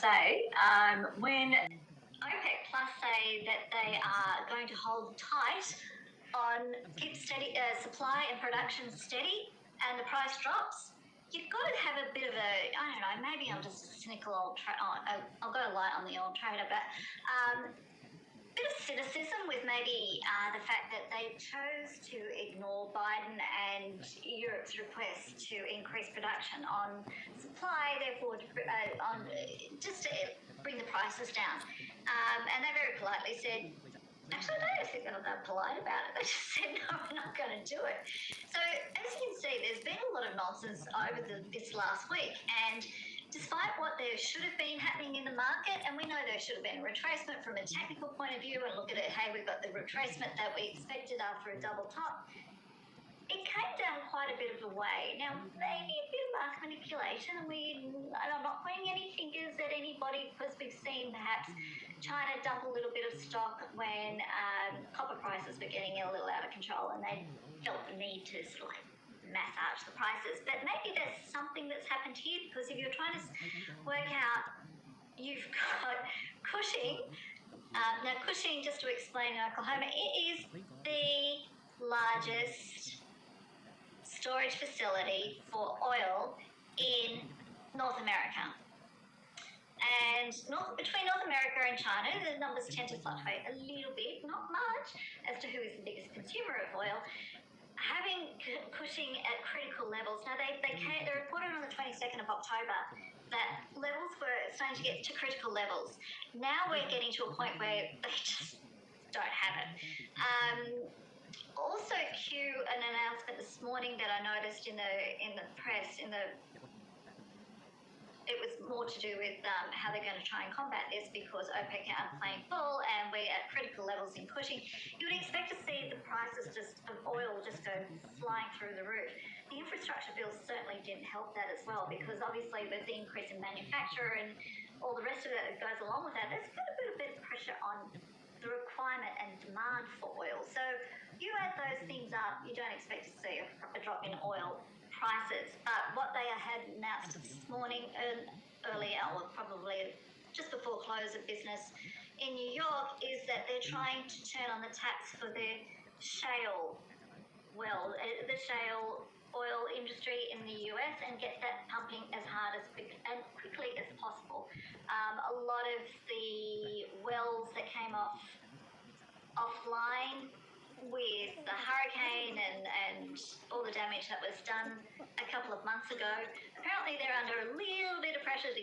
say when OPEC Plus say that they are going to hold tight on keep steady supply and production steady, and the price drops, you've got to have a bit of a, I don't know, maybe I'm just a cynical old I'll go light on the old trader, but bit of cynicism with maybe the fact that they chose to ignore Biden and Europe's request to increase production on supply, therefore on just to bring the prices down. And they very politely said, actually, I don't think they're that polite about it. They just said, no, we're not going to do it. So as you can see, there's been a lot of nonsense over this last week. And despite what there should have been happening in the market, and we know there should have been a retracement from a technical point of view, and look at it, hey, we've got the retracement that we expected after a double top. It came down quite a bit of a way. Now, maybe a bit of market manipulation, and I'm not pointing any fingers at anybody, because we've seen perhaps China dump a little bit of stock when copper prices were getting a little out of control, and they felt the need to sort of like massage the prices. But maybe there's something that's happened here, because if you're trying to work out, you've got Cushing. Now, Cushing, just to explain, in Oklahoma, it is the largest storage facility for oil in North America. And between North America and China, the numbers tend to fluctuate a little bit, not much, as to who is the biggest consumer of oil. Having Cushing at critical levels, now they reported on the 22nd of October that levels were starting to get to critical levels. Now we're getting to a point where they just don't have it. Also, an announcement this morning that I noticed in the press, it was more to do with how they're going to try and combat this, because OPEC aren't playing ball and we're at critical levels in Cushing. You would expect to see the prices of oil just go flying through the roof. The infrastructure bill certainly didn't help that as well, because obviously with the increase in manufacture and all the rest of it that goes along with that, there's going to be a bit of pressure on the requirement and demand for oil. So you add those things up, you don't expect to see a drop in oil prices. But what they had announced this morning, earlier, or probably just before close of business in New York, is that they're trying to turn on the taps for their shale oil industry in the US and get that pumping as hard and quickly as possible. A lot of the wells that came offline with the hurricane and all the damage that was done a couple of months ago, apparently they're under a little bit of pressure to